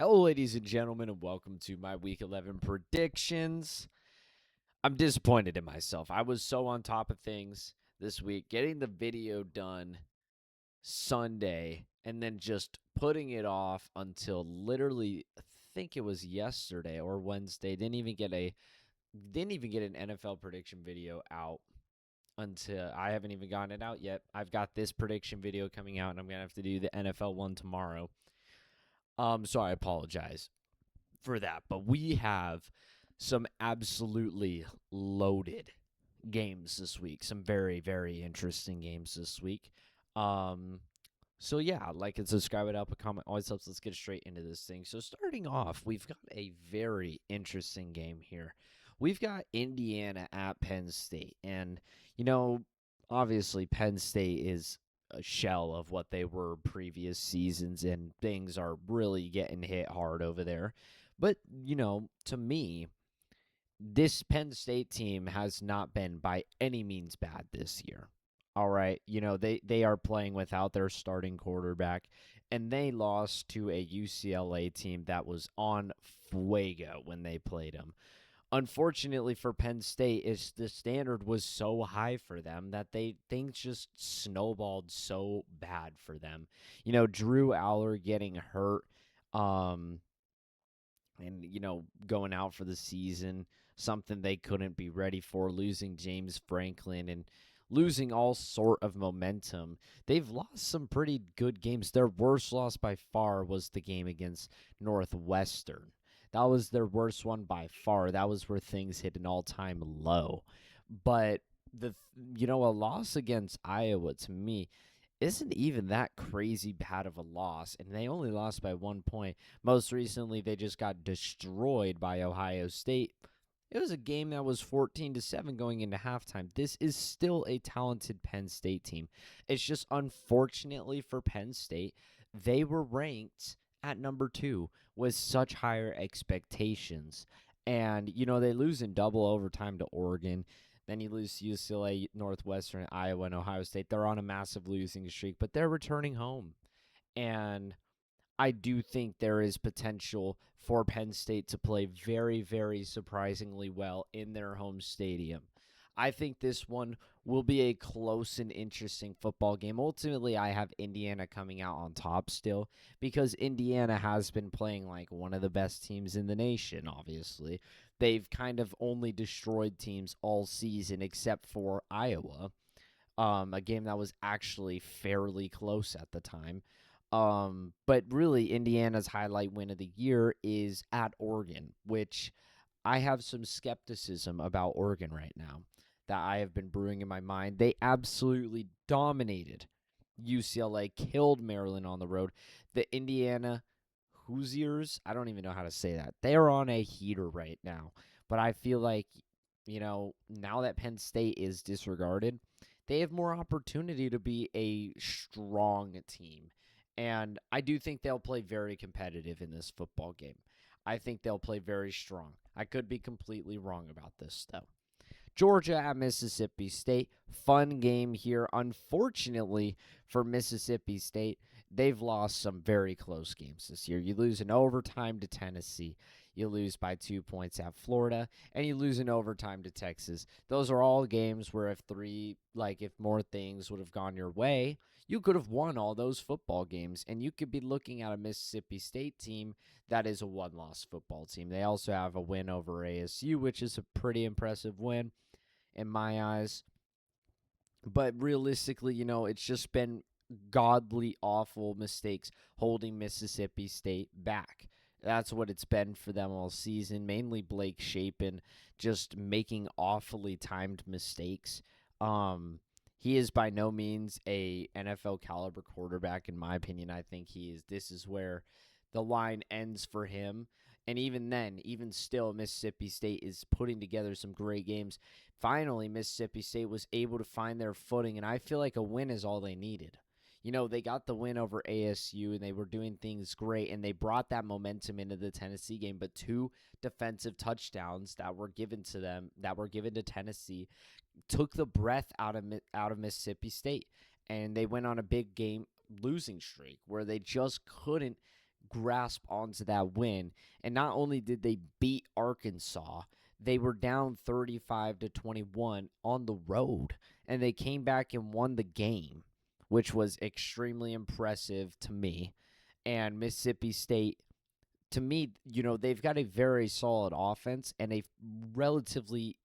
Hello, ladies and gentlemen, and welcome to my Week 11 predictions. I'm disappointed in myself. I was so on top of things this week, getting the video done Sunday, and then just putting it off until literally, I think it was yesterday or Wednesday. Didn't even get an NFL prediction video out until I haven't even gotten it out yet. I've got this prediction video coming out, and I'm gonna have to do the NFL one tomorrow. So I apologize for that. But we have some absolutely loaded games this week. Some very, very interesting games this week. Um, so yeah, like and subscribe, it up, a comment always helps. Let's get straight into this thing. So starting off, we've got a very interesting game here. We've got Indiana at Penn State, and obviously Penn State is a shell of what they were previous seasons, and things are really getting hit hard over there. But to me, this Penn State team has not been by any means bad this year. All right, they are playing without their starting quarterback, and they lost to a UCLA team that was on fuego when they played them. Unfortunately for Penn State, is the standard was so high for them that things just snowballed so bad for them. Drew Aller getting hurt, um, and going out for the season, something they couldn't be ready for, losing James Franklin and losing all sort of momentum. They've lost some pretty good games. Their worst loss by far was the game against Northwestern. That was their worst one by far. That was where things hit an all-time low. But a loss against Iowa, to me, isn't even that crazy bad of a loss, and they only lost by 1 point. Most recently, they just got destroyed by Ohio State. It was a game that was 14-7 going into halftime. This is still a talented Penn State team. It's just unfortunately for Penn State, they were ranked at number 2 with such higher expectations. And, they lose in double overtime to Oregon. Then you lose to UCLA, Northwestern, Iowa, and Ohio State. They're on a massive losing streak, but they're returning home. And I do think there is potential for Penn State to play very, very surprisingly well in their home stadium. I think this one will be a close and interesting football game. Ultimately, I have Indiana coming out on top still because Indiana has been playing like one of the best teams in the nation, obviously. They've kind of only destroyed teams all season except for Iowa, a game that was actually fairly close at the time. But really, Indiana's highlight win of the year is at Oregon, which I have some skepticism about Oregon right now that I have been brewing in my mind. They absolutely dominated UCLA, killed Maryland on the road. The Indiana Hoosiers, I don't even know how to say that. They're on a heater right now. But I feel like, now that Penn State is disregarded, they have more opportunity to be a strong team. And I do think they'll play very competitive in this football game. I think they'll play very strong. I could be completely wrong about this, though. Georgia at Mississippi State. Fun game here. Unfortunately for Mississippi State, they've lost some very close games this year. You lose in overtime to Tennessee. You lose by 2 points at Florida, and you lose in overtime to Texas. Those are all games where if more things would have gone your way, you could have won all those football games, and you could be looking at a Mississippi State team that is a one-loss football team. They also have a win over ASU, which is a pretty impressive win in my eyes. But realistically, it's just been godly awful mistakes holding Mississippi State back. That's what it's been for them all season. Mainly Blake Shapen just making awfully timed mistakes. He is by no means a NFL caliber quarterback, in my opinion. I think this is where the line ends for him. And even then, even still, Mississippi State is putting together some great games. Finally, Mississippi State was able to find their footing, and I feel like a win is all they needed. They got the win over ASU, and they were doing things great, and they brought that momentum into the Tennessee game. But 2 defensive touchdowns that were given to Tennessee, took the breath out of Mississippi State, and they went on a big game losing streak where they just couldn't grasp onto that win. And not only did they beat Arkansas, they were down 35-21 on the road, and they came back and won the game, which was extremely impressive to me. And Mississippi State, to me, they've got a very solid offense and a relatively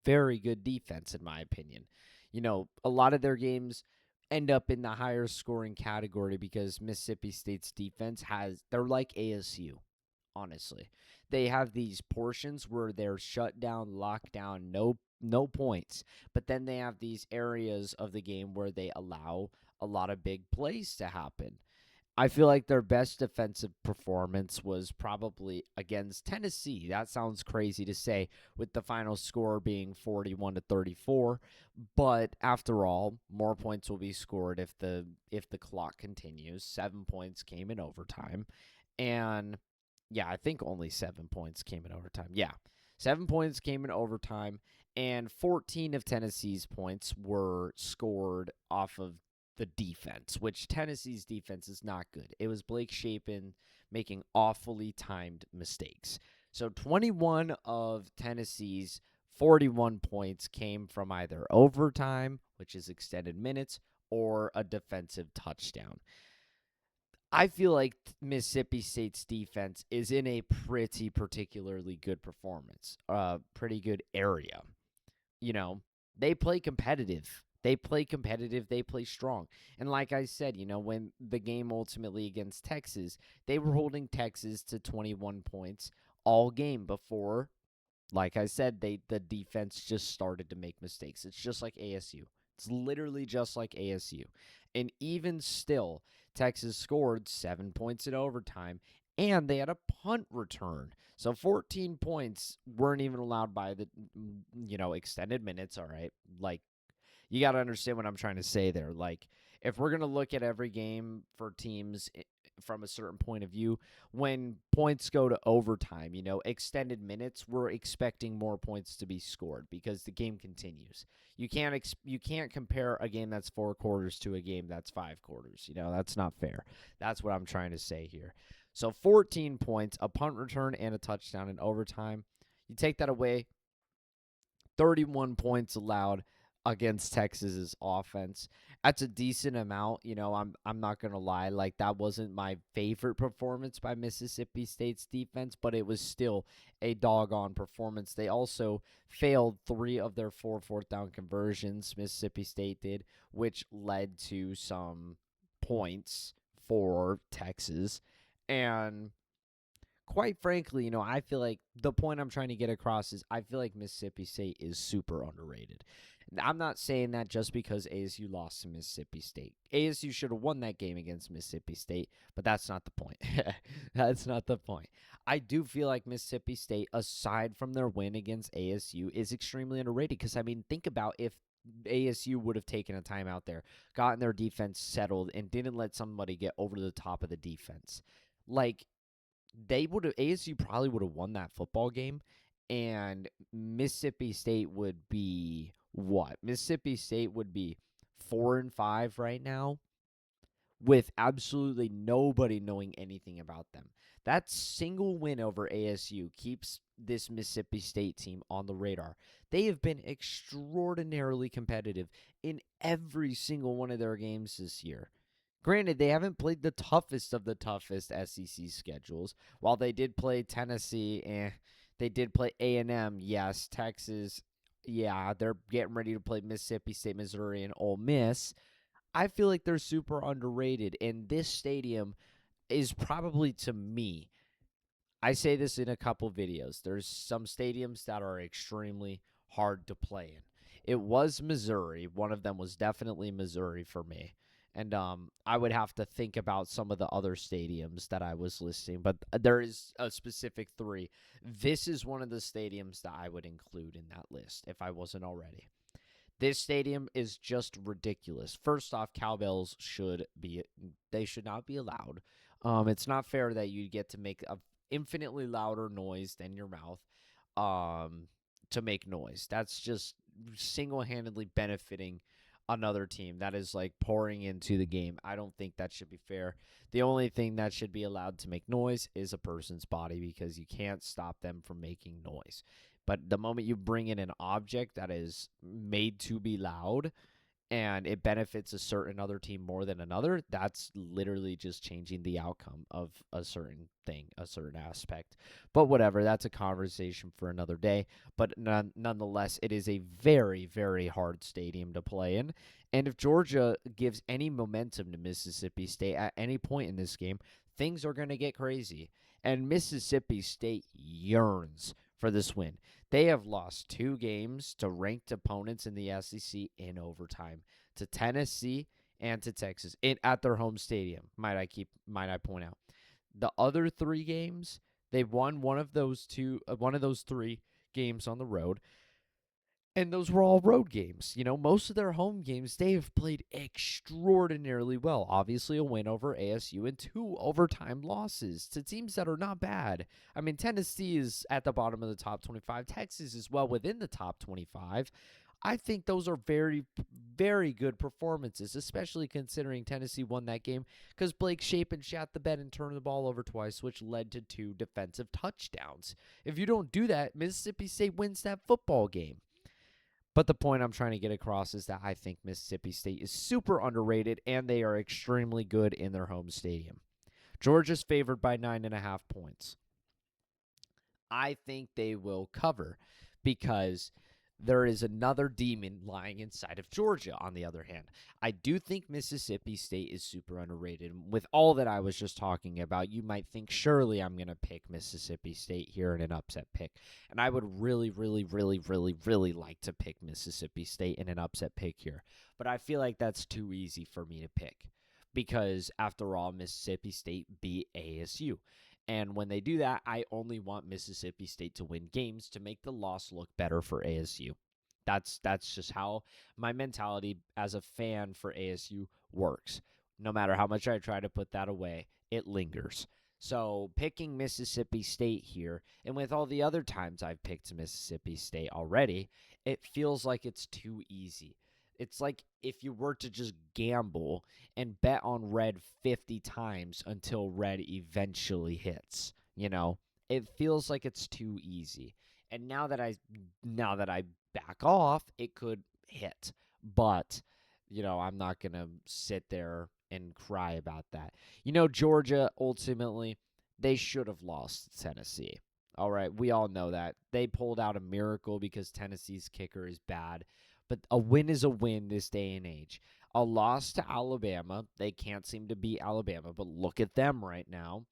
very good defense, in my opinion. A lot of their games end up in the higher scoring category because Mississippi State's defense they're like ASU, honestly. They have these portions where they're shut down, locked down, no points. But then they have these areas of the game where they allow a lot of big plays to happen. I feel like their best defensive performance was probably against Tennessee. That sounds crazy to say with the final score being 41-34, but after all, more points will be scored if the clock continues. 7 points came in overtime. And yeah, I think only 7 points came in overtime. Yeah. 7 points came in overtime, and 14 of Tennessee's points were scored off of the defense, which Tennessee's defense is not good. It was Blake Shapen making awfully timed mistakes. So 21 of Tennessee's 41 points came from either overtime, which is extended minutes, or a defensive touchdown. I feel like Mississippi State's defense is in a pretty particularly good performance, pretty good area. They play competitive. They play strong. And like I said, when the game ultimately against Texas, they were holding Texas to 21 points all game before, like I said, the defense just started to make mistakes. It's just like ASU. It's literally just like ASU. And even still, Texas scored 7 points in overtime, and they had a punt return. So 14 points weren't even allowed by the, extended minutes, all right? Like, you got to understand what I'm trying to say there. Like, if we're going to look at every game for teams from a certain point of view, when points go to overtime, extended minutes, we're expecting more points to be scored because the game continues. You can't compare a game that's 4 quarters to a game that's 5 quarters. That's not fair. That's what I'm trying to say here. So 14 points, a punt return, and a touchdown in overtime. You take that away, 31 points allowed against Texas's offense. That's a decent amount. I'm not going to lie. Like, that wasn't my favorite performance by Mississippi State's defense, but it was still a doggone performance. They also failed 3 of their 4 fourth down conversions, Mississippi State did, which led to some points for Texas. And quite frankly, I feel like the point I'm trying to get across is I feel like Mississippi State is super underrated. I'm not saying that just because ASU lost to Mississippi State. ASU should have won that game against Mississippi State, but that's not the point. That's not the point. I do feel like Mississippi State, aside from their win against ASU, is extremely underrated because, think about if ASU would have taken a timeout there, gotten their defense settled, and didn't let somebody get over the top of the defense. Like, ASU probably would have won that football game, and Mississippi State would be what? Mississippi State would be 4-5 right now with absolutely nobody knowing anything about them. That single win over ASU keeps this Mississippi State team on the radar. They have been extraordinarily competitive in every single one of their games this year. Granted, they haven't played the toughest of the toughest SEC schedules. While they did play Tennessee, they did play A&M, yes. Texas, yeah, they're getting ready to play Mississippi State, Missouri, and Ole Miss. I feel like they're super underrated, and this stadium is probably, to me, I say this in a couple videos, there's some stadiums that are extremely hard to play in. It was Missouri. One of them was definitely Missouri for me. And I would have to think about some of the other stadiums that I was listing, but there is a specific 3. This is one of the stadiums that I would include in that list if I wasn't already. This stadium is just ridiculous. First off, cowbells should not be allowed. It's not fair that you get to make a infinitely louder noise than your mouth to make noise. That's just single-handedly benefiting another team that is like pouring into the game. I don't think that should be fair. The only thing that should be allowed to make noise is a person's body because you can't stop them from making noise. But the moment you bring in an object that is made to be loud, and it benefits a certain other team more than another, that's literally just changing the outcome of a certain thing, a certain aspect. But whatever, that's a conversation for another day. But nonetheless, it is a very, very hard stadium to play in. And if Georgia gives any momentum to Mississippi State at any point in this game, things are going to get crazy. And Mississippi State yearns for this win. They have lost 2 games to ranked opponents in the SEC in overtime, to Tennessee and to Texas at their home stadium. Might I point out. The other 3 games, they've won one of those 3 games on the road. And those were all road games. Most of their home games, they have played extraordinarily well. Obviously, a win over ASU and 2 overtime losses to teams that are not bad. I mean, Tennessee is at the bottom of the top 25. Texas is well within the top 25. I think those are very, very good performances, especially considering Tennessee won that game because Blake Shapen shat the bed and turned the ball over twice, which led to 2 defensive touchdowns. If you don't do that, Mississippi State wins that football game. But the point I'm trying to get across is that I think Mississippi State is super underrated, and they are extremely good in their home stadium. Georgia's favored by 9.5 points. I think they will cover because there is another demon lying inside of Georgia, on the other hand. I do think Mississippi State is super underrated. With all that I was just talking about, you might think surely I'm going to pick Mississippi State here in an upset pick. And I would really, really, really, really, really like to pick Mississippi State in an upset pick here. But I feel like that's too easy for me to pick because, after all, Mississippi State beat ASU. And when they do that, I only want Mississippi State to win games to make the loss look better for ASU. That's just how my mentality as a fan for ASU works. No matter how much I try to put that away, it lingers. So picking Mississippi State here, and with all the other times I've picked Mississippi State already, it feels like it's too easy. It's like if you were to just gamble and bet on red 50 times until red eventually hits. It feels like it's too easy. And now that I back off, it could hit. But, I'm not going to sit there and cry about that. Georgia, ultimately, they should have lost to Tennessee. All right, we all know that. They pulled out a miracle because Tennessee's kicker is bad. But a win is a win this day and age. A loss to Alabama, they can't seem to beat Alabama, but look at them right now.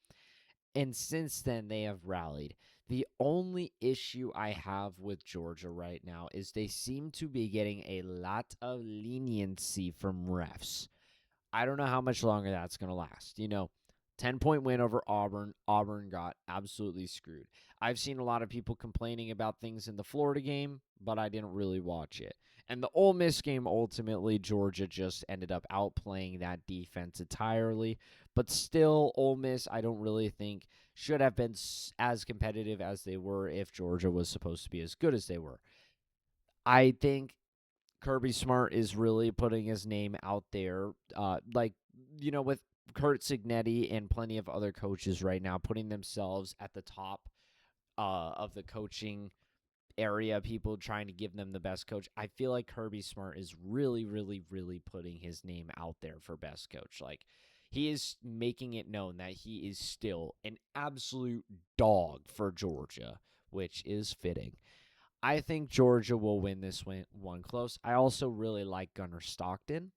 And since then, they have rallied. The only issue I have with Georgia right now is they seem to be getting a lot of leniency from refs. I don't know how much longer that's going to last. 10-point win over Auburn. Auburn got absolutely screwed. I've seen a lot of people complaining about things in the Florida game, but I didn't really watch it. And the Ole Miss game, ultimately, Georgia just ended up outplaying that defense entirely. But still, Ole Miss, I don't really think, should have been as competitive as they were if Georgia was supposed to be as good as they were. I think Kirby Smart is really putting his name out there, with Kurt Cignetti and plenty of other coaches right now putting themselves at the top of the coaching area, people trying to give them the best coach. I feel like Kirby Smart is really, really, really putting his name out there for best coach. Like, he is making it known that he is still an absolute dog for Georgia, which is fitting. I think Georgia will win this one close. I also really like Gunnar Stockton.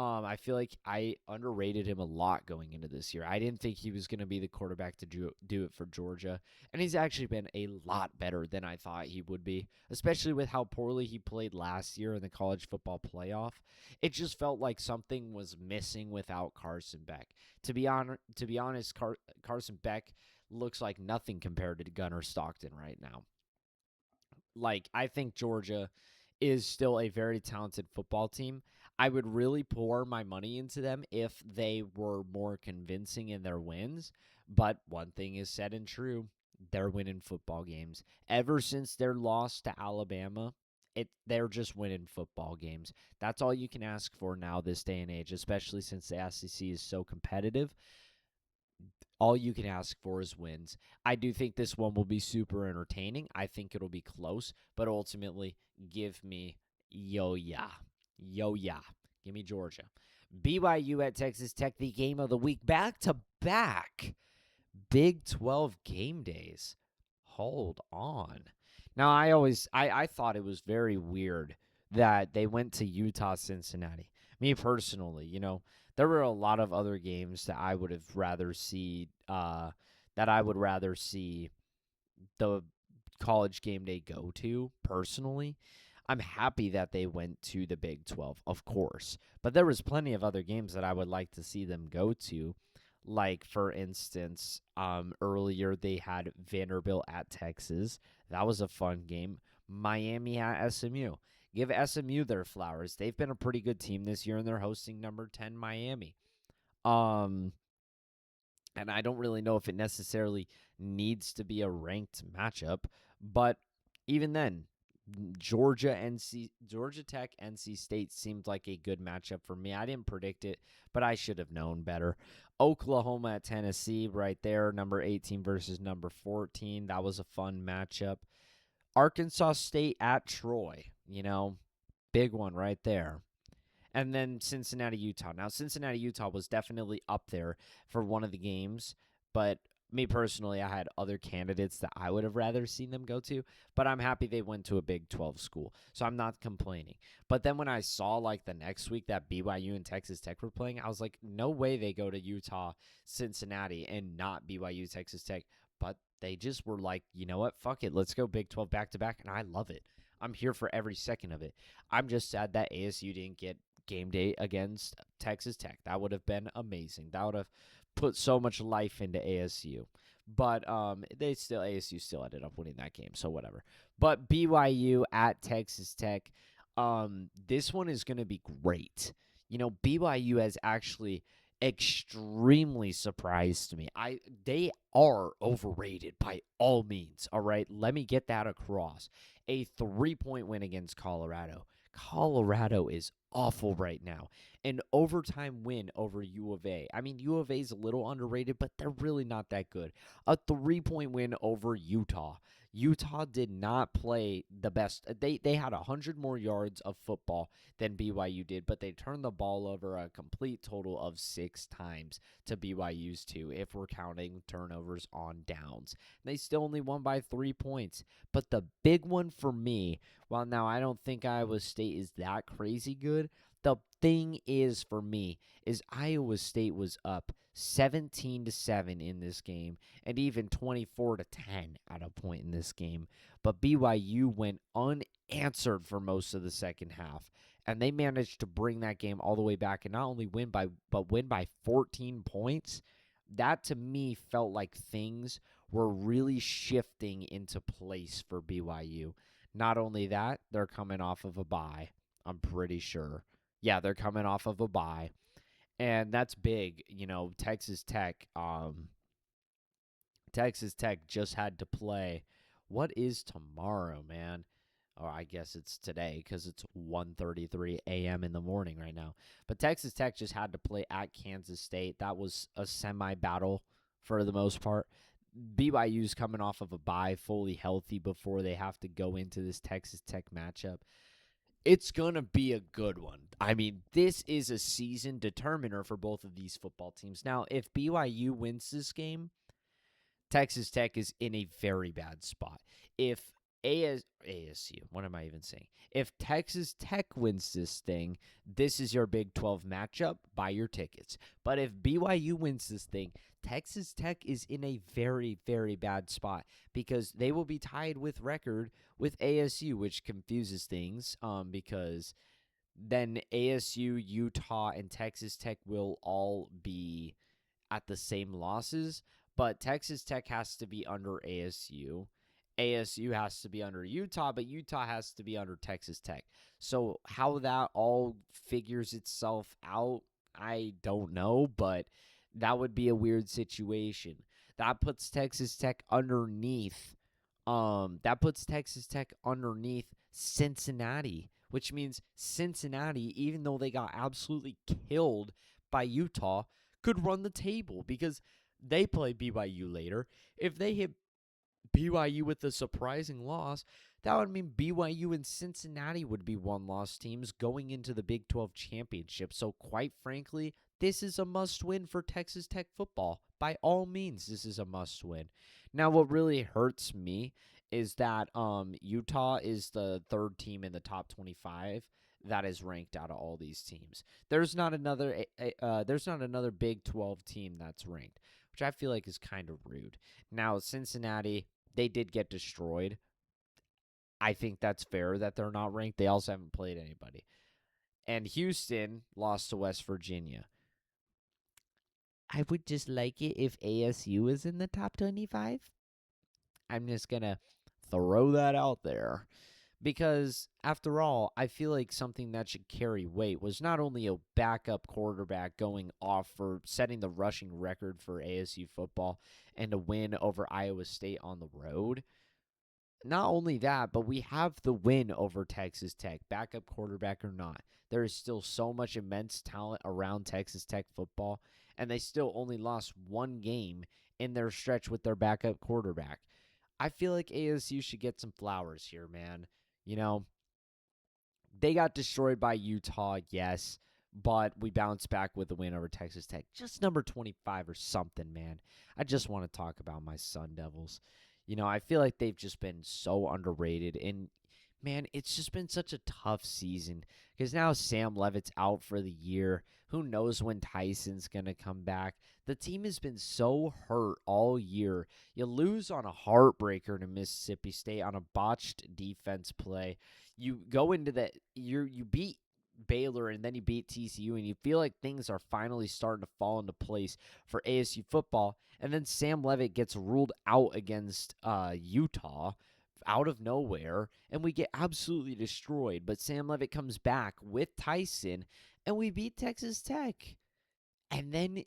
I feel like I underrated him a lot going into this year. I didn't think he was going to be the quarterback to do it for Georgia, and he's actually been a lot better than I thought he would be, especially with how poorly he played last year in the college football playoff. It just felt like something was missing without Carson Beck. To be honest, Carson Beck looks like nothing compared to Gunnar Stockton right now. I think Georgia is still a very talented football team. I would really pour my money into them if they were more convincing in their wins. But one thing is said and true, they're winning football games. Ever since their loss to Alabama, they're just winning football games. That's all you can ask for now this day and age, especially since the SEC is so competitive. All you can ask for is wins. I do think this one will be super entertaining. I think it'll be close, but ultimately, give me yeah. Yeah. Give me Georgia. BYU at Texas Tech, the game of the week. Back to back Big 12 game days. Hold on. Now, I thought it was very weird that they went to Utah, Cincinnati. Me personally, there were a lot of other games that I would have rather see the college game day go to personally. I'm happy that they went to the Big 12, of course. But there was plenty of other games that I would like to see them go to. Like, for instance, earlier they had Vanderbilt at Texas. That was a fun game. Miami at SMU. Give SMU their flowers. They've been a pretty good team this year, and they're hosting number 10 Miami. And I don't really know if it necessarily needs to be a ranked matchup, but even then, Georgia Tech, NC State seemed like a good matchup for me. I didn't predict it, but I should have known better. Oklahoma at Tennessee, right there, number 18 versus number 14. That was a fun matchup. Arkansas State at Troy, big one right there. And then Cincinnati, Utah. Now, Cincinnati, Utah was definitely up there for one of the games, but me personally, I had other candidates that I would have rather seen them go to, but I'm happy they went to a Big 12 school, so I'm not complaining. But then when I saw, the next week that BYU and Texas Tech were playing, I was like, no way they go to Utah, Cincinnati, and not BYU, Texas Tech. But they just were like, you know what, fuck it, let's go Big 12 back-to-back, and I love it. I'm here for every second of it. I'm just sad that ASU didn't get game day against Texas Tech. That would have been amazing. That would have put so much life into ASU. But ASU still ended up winning that game, so whatever. But BYU at Texas Tech, this one is going to be great. BYU has actually extremely surprised me. They are overrated by all means, all right? Let me get that across. A 3-point win against Colorado. Colorado is awful right now. An overtime win over U of A. I mean, U of A is a little underrated, but they're really not that good. A 3-point win over Utah. Utah did not play the best. They had 100 more yards of football than BYU did, but they turned the ball over a complete total of 6 times to BYU's 2, if we're counting turnovers on downs. They still only won by 3 points. But the big one for me, well, now I don't think Iowa State is that crazy good. The thing is, for me, is Iowa State was up 17-7 in this game, and even 24-10 at a point in this game. But BYU went unanswered for most of the second half, and they managed to bring that game all the way back and not only win by 14 points. That to me felt like things were really shifting into place for BYU. Not only that, they're coming off of a bye, I'm pretty sure. Yeah, they're coming off of a bye. And that's big. Texas Tech just had to play. What is tomorrow, man? Or I guess it's today because it's 1:33 a.m. in the morning right now. But Texas Tech just had to play at Kansas State. That was a semi-battle for the most part. BYU's coming off of a bye, fully healthy before they have to go into this Texas Tech matchup. It's going to be a good one. I mean, this is a season determiner for both of these football teams. Now, if BYU wins this game, Texas Tech is in a very bad spot. If ASU, what am I even saying? If Texas Tech wins this thing, this is your Big 12 matchup. Buy your tickets. But if BYU wins this thing, Texas Tech is in a very, very bad spot because they will be tied with record with ASU, which confuses things because then ASU, Utah, and Texas Tech will all be at the same losses, but Texas Tech has to be under ASU. ASU has to be under Utah, but Utah has to be under Texas Tech. So how that all figures itself out, I don't know, but that would be a weird situation. That puts Texas Tech underneath Cincinnati, which means Cincinnati, even though they got absolutely killed by Utah, could run the table because they play BYU later. If they hit BYU with a surprising loss, that would mean BYU and Cincinnati would be one-loss teams going into the Big 12 championship. So quite frankly, this is a must-win for Texas Tech football. By all means, this is a must-win. Now, what really hurts me is that Utah is the third team in the top 25 that is ranked out of all these teams. There's not another Big 12 team that's ranked, which I feel like is kind of rude. Now, Cincinnati, they did get destroyed. I think that's fair that they're not ranked. They also haven't played anybody. And Houston lost to West Virginia. I would just like it if ASU is in the top 25. I'm just going to throw that out there. Because, after all, I feel like something that should carry weight was not only a backup quarterback going off for setting the rushing record for ASU football and a win over Iowa State on the road. Not only that, but we have the win over Texas Tech, backup quarterback or not. There is still so much immense talent around Texas Tech football, and they still only lost one game in their stretch with their backup quarterback. I feel like ASU should get some flowers here, man. You know, they got destroyed by Utah, yes, but we bounced back with a win over Texas Tech. Just number 25 or something, man. I just want to talk about my Sun Devils. You know, I feel like they've just been so underrated. And, man, it's just been such a tough season because now Sam Levitt's out for the year. Who knows when Tyson's going to come back? The team has been so hurt all year. You lose on a heartbreaker to Mississippi State on a botched defense play. You go into you beat Baylor and then you beat TCU and you feel like things are finally starting to fall into place for ASU football. And then Sam Levitt gets ruled out against Utah out of nowhere and we get absolutely destroyed. But Sam Levitt comes back with Tyson and we beat Texas Tech. And then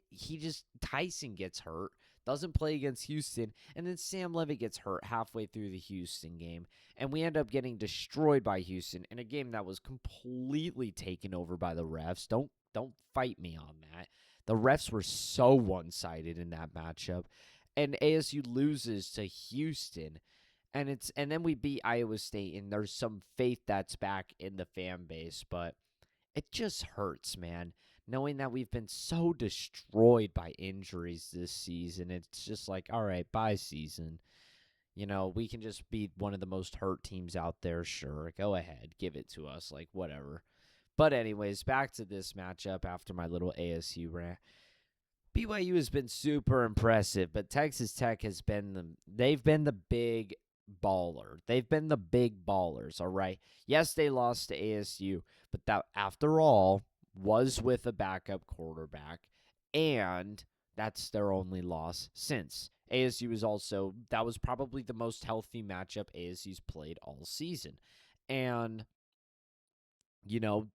Tyson gets hurt, doesn't play against Houston, and then Sam Levitt gets hurt halfway through the Houston game. And we end up getting destroyed by Houston in a game that was completely taken over by the refs. Don't fight me on that. The refs were so one-sided in that matchup. And ASU loses to Houston. And then we beat Iowa State, and there's some faith that's back in the fan base, but it just hurts, man. Knowing that we've been so destroyed by injuries this season, it's just like, all right, bye season. You know, we can just be one of the most hurt teams out there. Sure, go ahead, give it to us, like whatever. But anyways, back to this matchup after my little ASU rant. BYU has been super impressive, but Texas Tech they've been the big baller. They've been the big ballers, all right? Yes, they lost to ASU, but that, after all, was with a backup quarterback, and that's their only loss since. ASU that was probably the most healthy matchup ASU's played all season. And, you know,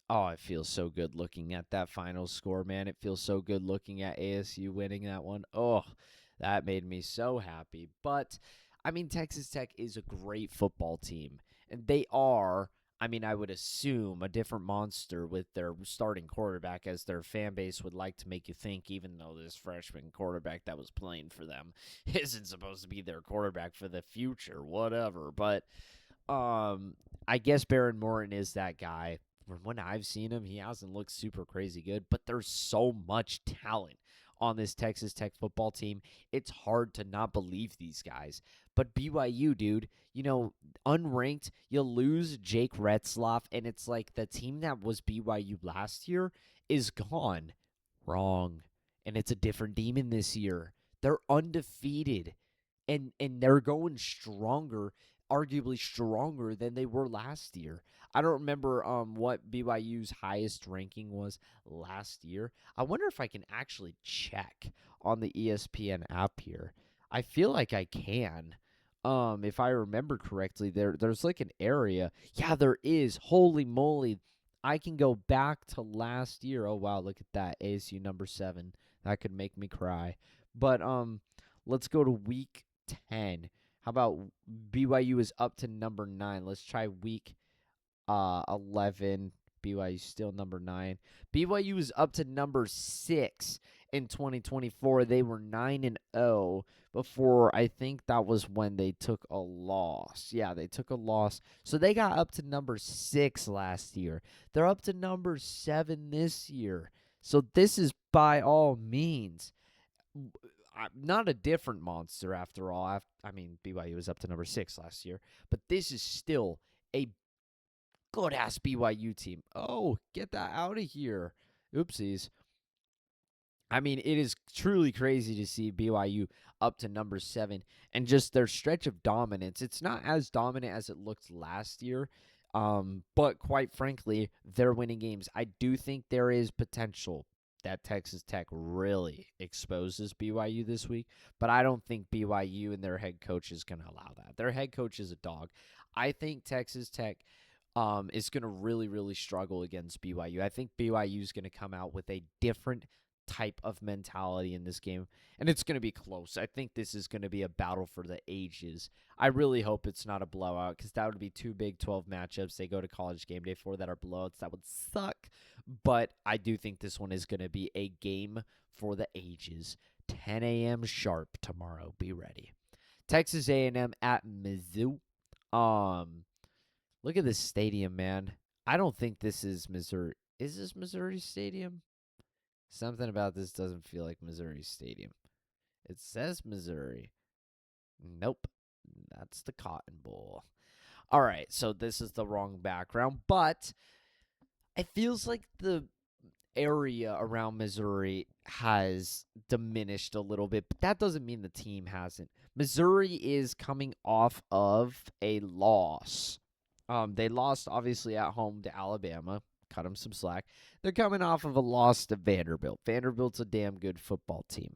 oh, it feels so good looking at that final score, man. It feels so good looking at ASU winning that one. Oh, that made me so happy. But, I mean, Texas Tech is a great football team, and they are, I would assume, a different monster with their starting quarterback, as their fan base would like to make you think, even though this freshman quarterback that was playing for them isn't supposed to be their quarterback for the future, whatever. But I guess Baron Morton is that guy. From when I've seen him, he hasn't looked super crazy good, but there's so much talent on this Texas Tech football team. It's hard to not believe these guys. But BYU, dude, you know, unranked, you lose Jake Retzloff, and it's like the team that was BYU last year is gone. Wrong. And it's a different demon this year. They're undefeated, and they're going stronger, arguably stronger than they were last year. I don't remember what BYU's highest ranking was last year. I wonder if I can actually check on the ESPN app here. I feel like I can. If I remember correctly, there's like an area. Yeah, there is. Holy moly. I can go back to last year. Oh wow, look at that. ASU number 7. That could make me cry. But let's go to week 10. How about BYU is up to number 9? Let's try week 11. BYU still number 9. BYU is up to number 6 in 2024. They were 9-0 before. I think that was when they took a loss. Yeah, they took a loss. So they got up to number 6 last year. They're up to number 7 this year. So this is by all means not a different monster after all. I mean, BYU was up to number 6 last year, but this is still a good ass BYU team. Oh, get that out of here. Oopsies. I mean, it is truly crazy to see BYU up to number 7 and just their stretch of dominance. It's not as dominant as it looked last year, but quite frankly, they're winning games. I do think there is potential that Texas Tech really exposes BYU this week, but I don't think BYU and their head coach is going to allow that. Their head coach is a dog. I think Texas Tech is going to really, really struggle against BYU. I think BYU is going to come out with a different type of mentality in this game, and it's going to be close. I think this is going to be a battle for the ages. I really hope it's not a blowout because that would be 2 Big 12 matchups they go to College Game Day for that are blowouts. That would suck, but I do think this one is going to be a game for the ages. 10 a.m. sharp tomorrow. Be ready. Texas A&M at Mizzou. Look at this stadium, man. I don't think this is Missouri. Is this Missouri Stadium? Something about this doesn't feel like Missouri Stadium. It says Missouri. Nope. That's the Cotton Bowl. All right, so this is the wrong background, but it feels like the area around Missouri has diminished a little bit, but that doesn't mean the team hasn't. Missouri is coming off of a loss. They lost, obviously, at home to Alabama. Cut them some slack. They're coming off of a loss to Vanderbilt. Vanderbilt's a damn good football team.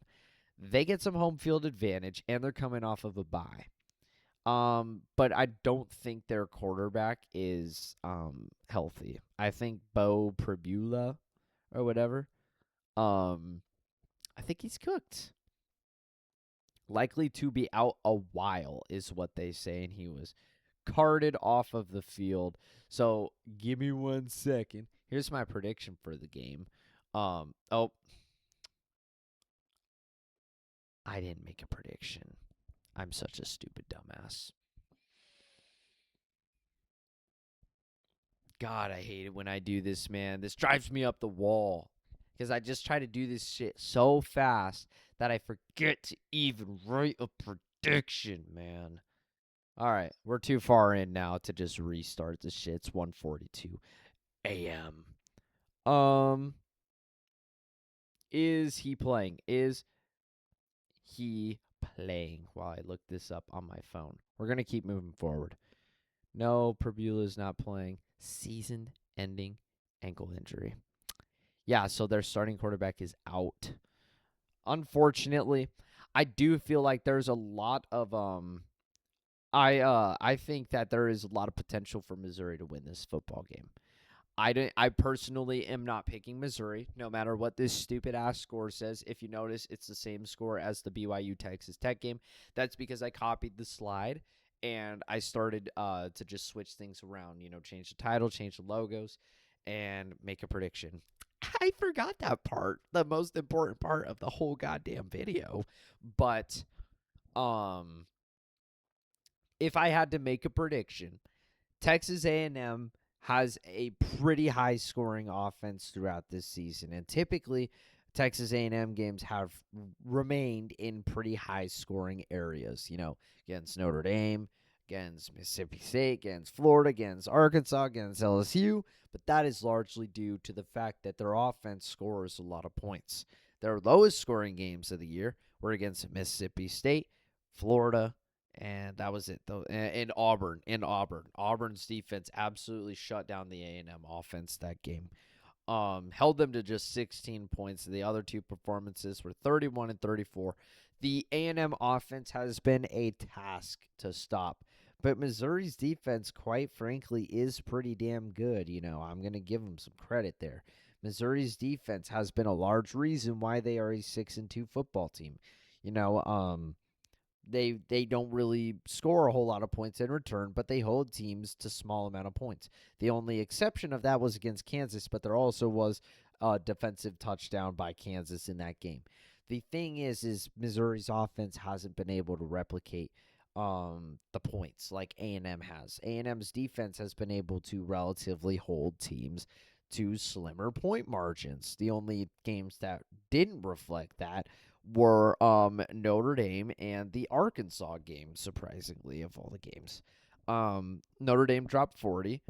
They get some home field advantage, and they're coming off of a bye. But I don't think their quarterback is healthy. I think Bo Pribula or whatever. I think he's cooked. Likely to be out a while is what they say, and he was carted off of the field. So give me 1 second. Here's my prediction for the game. I didn't make a prediction. I'm such a stupid dumbass. God, I hate it when I do this, man. This drives me up the wall. Because I just try to do this shit so fast that I forget to even write a prediction, man. All right, we're too far in now to just restart this shit. It's 1:42 a.m. Is he playing? Is he playing? While I look this up on my phone. We're going to keep moving forward. No, Pribula's not playing. Season-ending ankle injury. Yeah, so their starting quarterback is out. Unfortunately, I do feel like there's a lot of I think that there is a lot of potential for Missouri to win this football game. I personally am not picking Missouri, no matter what this stupid ass score says. If you notice, it's the same score as the BYU Texas Tech game. That's because I copied the slide and I started to just switch things around. You know, change the title, change the logos, and make a prediction. I forgot that part, the most important part of the whole goddamn video. But if I had to make a prediction, Texas A&M has a pretty high scoring offense throughout this season, and typically Texas A&M games have remained in pretty high scoring areas, you know, against Notre Dame, against Mississippi State, against Florida, against Arkansas, against LSU, but that is largely due to the fact that their offense scores a lot of points. Their lowest scoring games of the year were against Mississippi State, Florida, and that was it, though. In Auburn. Auburn's defense absolutely shut down the A&M offense that game. Held them to just 16 points. The other two performances were 31 and 34. The A&M offense has been a task to stop. But Missouri's defense, quite frankly, is pretty damn good. You know, I'm going to give them some credit there. Missouri's defense has been a large reason why they are a 6-2 football team. You know, They don't really score a whole lot of points in return, but they hold teams to small amount of points. The only exception of that was against Kansas, but there also was a defensive touchdown by Kansas in that game. The thing is Missouri's offense hasn't been able to replicate the points like A&M has. A&M's defense has been able to relatively hold teams to slimmer point margins. The only games that didn't reflect that were Notre Dame and the Arkansas game, surprisingly, of all the games. Notre Dame dropped 40,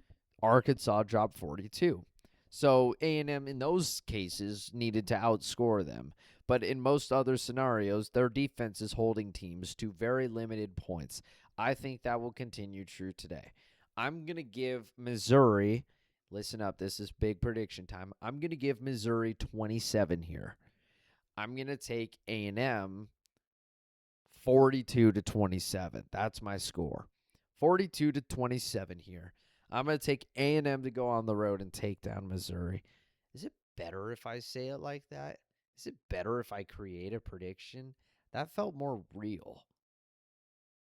Arkansas dropped 42. So A&M in those cases needed to outscore them. But in most other scenarios, their defense is holding teams to very limited points. I think that will continue true today. I'm going to give Missouri, listen up, this is big prediction time. I'm going to give Missouri 27 here. I'm going to take A&M 42-27. That's my score. 42-27 here. I'm going to take A&M to go on the road and take down Missouri. Is it better if I say it like that? Is it better if I create a prediction? That felt more real.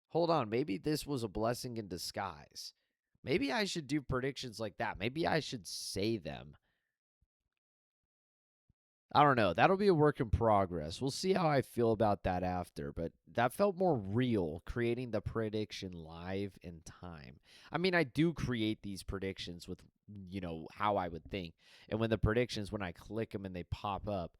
Hold on, maybe this was a blessing in disguise. Maybe I should do predictions like that. Maybe I should say them. I don't know. That'll be a work in progress. We'll see how I feel about that after, but that felt more real, creating the prediction live in time. I mean, I do create these predictions with, how I would think. And when I click them and they pop up,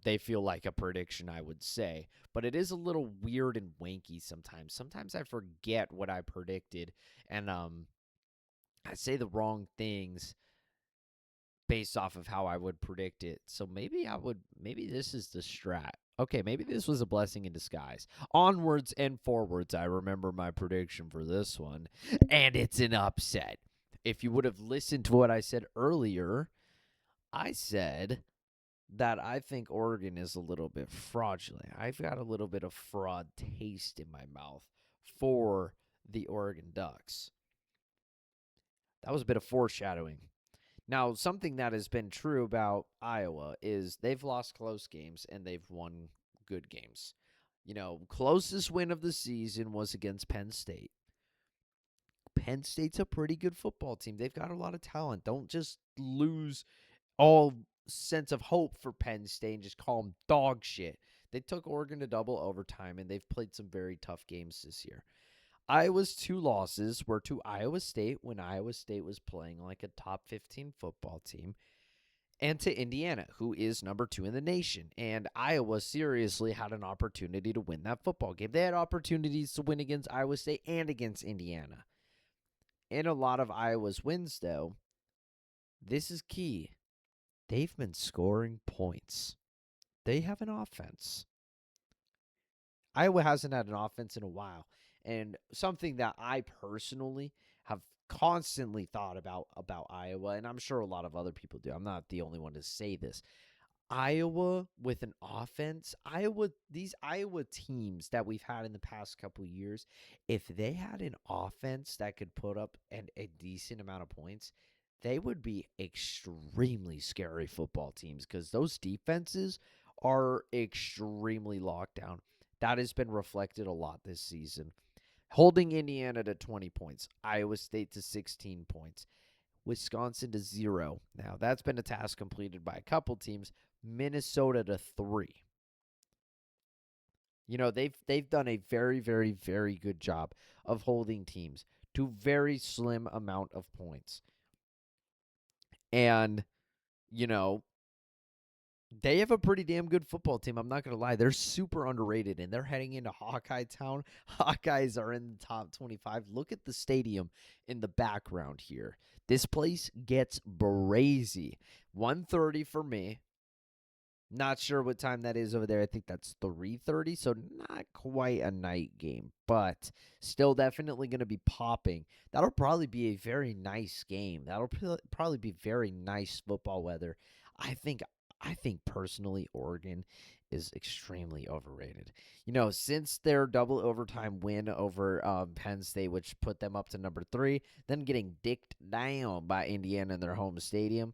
they feel like a prediction I would say. But it is a little weird and wanky sometimes. Sometimes I forget what I predicted and I say the wrong things based off of how I would predict it. So maybe this is the strat. Okay, maybe this was a blessing in disguise. Onwards and forwards, I remember my prediction for this one, and it's an upset. If you would have listened to what I said earlier, I said that I think Oregon is a little bit fraudulent. I've got a little bit of fraud taste in my mouth for the Oregon Ducks. That was a bit of foreshadowing. Now, something that has been true about Iowa is they've lost close games and they've won good games. Closest win of the season was against Penn State. Penn State's a pretty good football team. They've got a lot of talent. Don't just lose all sense of hope for Penn State and just call them dog shit. They took Oregon to double overtime, and they've played some very tough games this year. Iowa's 2 losses were to Iowa State when Iowa State was playing like a top 15 football team, and to Indiana, who is number 2 in the nation. And Iowa seriously had an opportunity to win that football game. They had opportunities to win against Iowa State and against Indiana. In a lot of Iowa's wins, though, this is key. They've been scoring points. They have an offense. Iowa hasn't had an offense in a while. And something that I personally have constantly thought about Iowa, and I'm sure a lot of other people do. I'm not the only one to say this. Iowa with an offense, these Iowa teams that we've had in the past couple of years, if they had an offense that could put up a decent amount of points, they would be extremely scary football teams because those defenses are extremely locked down. That has been reflected a lot this season. Holding Indiana to 20 points, Iowa State to 16 points, Wisconsin to 0. Now, that's been a task completed by a couple teams. Minnesota to 3. They've done a very, very, very good job of holding teams to very slim amount of points. And, they have a pretty damn good football team. I'm not going to lie. They're super underrated, and they're heading into Hawkeye Town. Hawkeyes are in the top 25. Look at the stadium in the background here. This place gets brazy. 1:30 for me. Not sure what time that is over there. I think that's 3:30, so not quite a night game, but still definitely going to be popping. That'll probably be a very nice game. That'll probably be very nice football weather. I think personally Oregon is extremely overrated. Since their double overtime win over Penn State, which put them up to number 3, then getting dicked down by Indiana in their home stadium,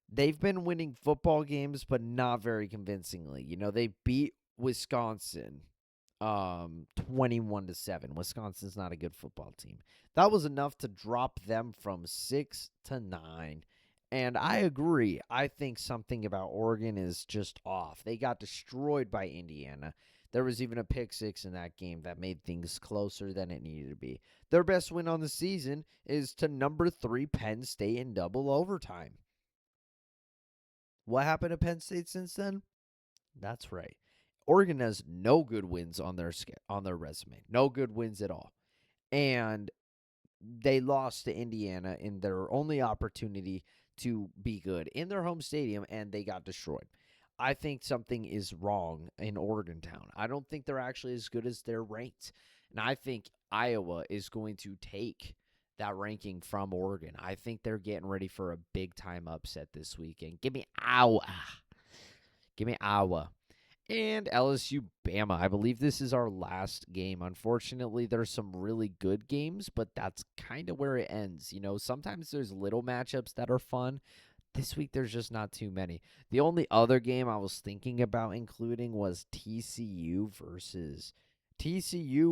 they've been winning football games, but not very convincingly. They beat Wisconsin 21-7. Wisconsin's not a good football team. That was enough to drop them from 6-9. And I agree. I think something about Oregon is just off. They got destroyed by Indiana. There was even a pick six in that game that made things closer than it needed to be. Their best win on the season is to number 3 Penn State in double overtime. What happened to Penn State since then? That's right. Oregon has no good wins on their resume. No good wins at all. And they lost to Indiana in their only opportunity to be good in their home stadium, and they got destroyed. I think something is wrong in Oregon Town. I don't think they're actually as good as they're ranked. And I think Iowa is going to take that ranking from Oregon. I think they're getting ready for a big-time upset this weekend. Give me Iowa. Give me Iowa. And LSU Bama. I believe this is our last game. Unfortunately, there's some really good games, but that's kind of where it ends. You know, sometimes there's little matchups that are fun. This week, there's just not too many. The only other game I was thinking about including was TCU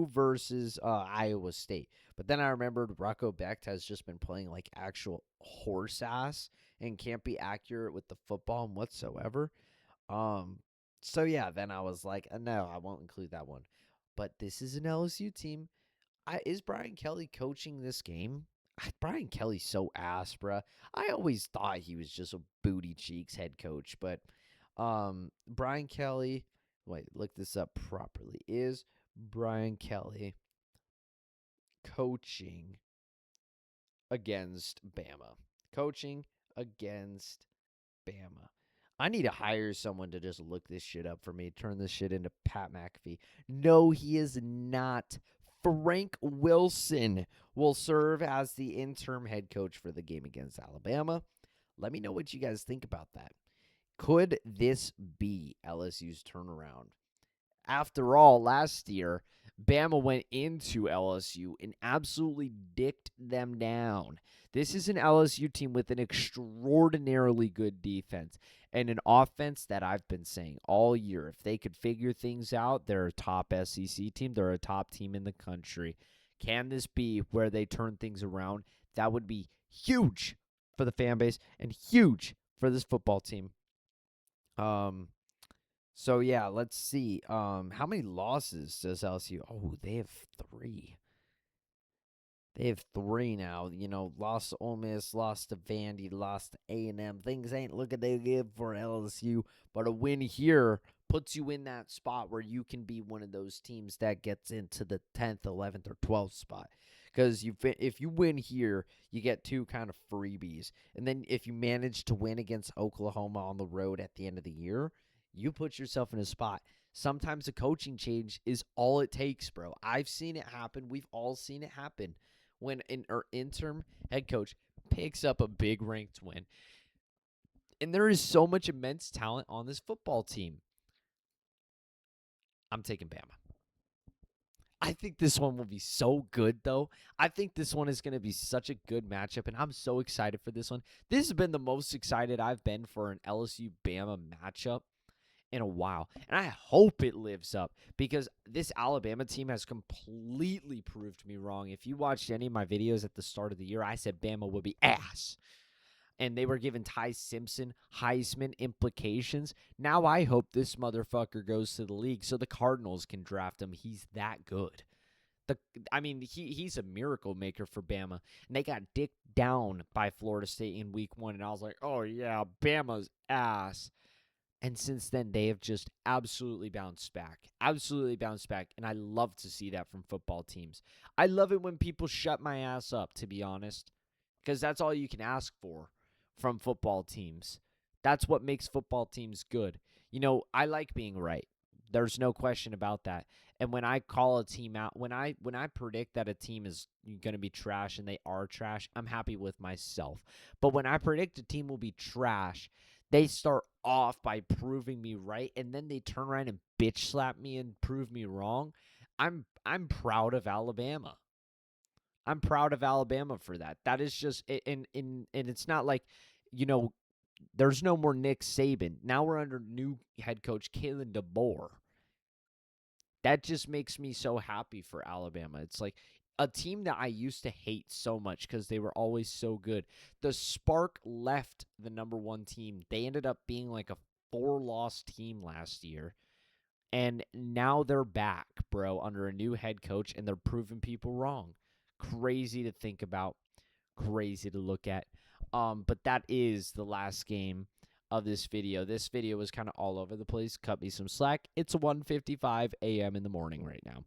versus Iowa State. But then I remembered Rocco Becht has just been playing like actual horse ass and can't be accurate with the football whatsoever. So yeah, then I was like, no, I won't include that one. But this is an LSU team. Is Brian Kelly coaching this game? Brian Kelly's so ass, bruh. I always thought he was just a booty cheeks head coach, but Brian Kelly, wait, look this up properly. Is Brian Kelly coaching against Bama? Coaching against Bama. I need to hire someone to just look this shit up for me, turn this shit into Pat McAfee. No, he is not. Frank Wilson will serve as the interim head coach for the game against Alabama. Let me know what you guys think about that. Could this be LSU's turnaround? After all, last year, Bama went into LSU and absolutely dicked them down. This is an LSU team with an extraordinarily good defense and an offense that I've been saying all year. If they could figure things out, they're a top SEC team. They're a top team in the country. Can this be where they turn things around? That would be huge for the fan base and huge for this football team. So yeah, let's see. How many losses does LSU? Oh, they have 3. They have 3 now. You know, lost to Ole Miss, lost to Vandy, lost to A&M. Things ain't looking too good for LSU, but a win here puts you in that spot where you can be one of those teams that gets into the 10th, 11th, or 12th spot. Because if you win here, you get 2 kind of freebies. And then if you manage to win against Oklahoma on the road at the end of the year, you put yourself in a spot. Sometimes a coaching change is all it takes, bro. I've seen it happen. We've all seen it happen when an interim head coach picks up a big ranked win. And there is so much immense talent on this football team. I'm taking Bama. I think this one will be so good, though. I think this one is going to be such a good matchup, and I'm so excited for this one. This has been the most excited I've been for an LSU-Bama matchup in a while. And I hope it lives up because this Alabama team has completely proved me wrong. If you watched any of my videos at the start of the year, I said Bama would be ass. And they were giving Ty Simpson Heisman implications. Now I hope this motherfucker goes to the league so the Cardinals can draft him. He's that good. He's a miracle maker for Bama. And they got dicked down by Florida State in week 1. And I was like, oh, yeah, Bama's ass. And since then, they have just absolutely bounced back. Absolutely bounced back. And I love to see that from football teams. I love it when people shut my ass up, to be honest. Because that's all you can ask for from football teams. That's what makes football teams good. You know, I like being right. There's no question about that. And when I call a team out, when I predict that a team is going to be trash and they are trash, I'm happy with myself. But when I predict a team will be trash, they start off by proving me right, and then they turn around and bitch slap me and prove me wrong. I'm proud of Alabama. I'm proud of Alabama for that. That is just and it's not like, you know, there's no more Nick Saban. Now we're under new head coach Kalen DeBoer. That just makes me so happy for Alabama. It's like a team that I used to hate so much because they were always so good. The spark left the number one team. They ended up being like a 4-loss team last year. And now they're back, bro, under a new head coach, and they're proving people wrong. Crazy to think about, crazy to look at. But that is the last game of this video. This video was kind of all over the place. Cut me some slack. It's 1:55 a.m. in the morning right now.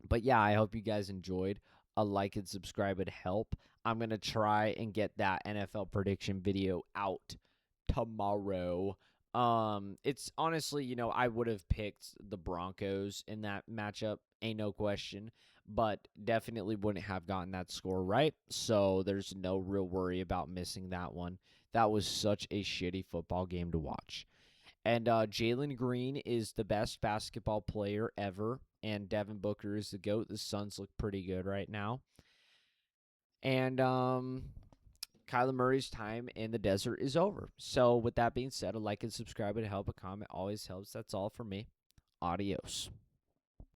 But yeah, I hope you guys enjoyed. A like and subscribe would help. I'm going to try and get that NFL prediction video out tomorrow. It's honestly, I would have picked the Broncos in that matchup, ain't no question, but definitely wouldn't have gotten that score right. So there's no real worry about missing that one. That was such a shitty football game to watch. And Jalen Green is the best basketball player ever, and Devin Booker is the GOAT. The Suns look pretty good right now. And Kyler Murray's time in the desert is over. So with that being said, a like and subscribe would help. A comment always helps. That's all for me. Adios.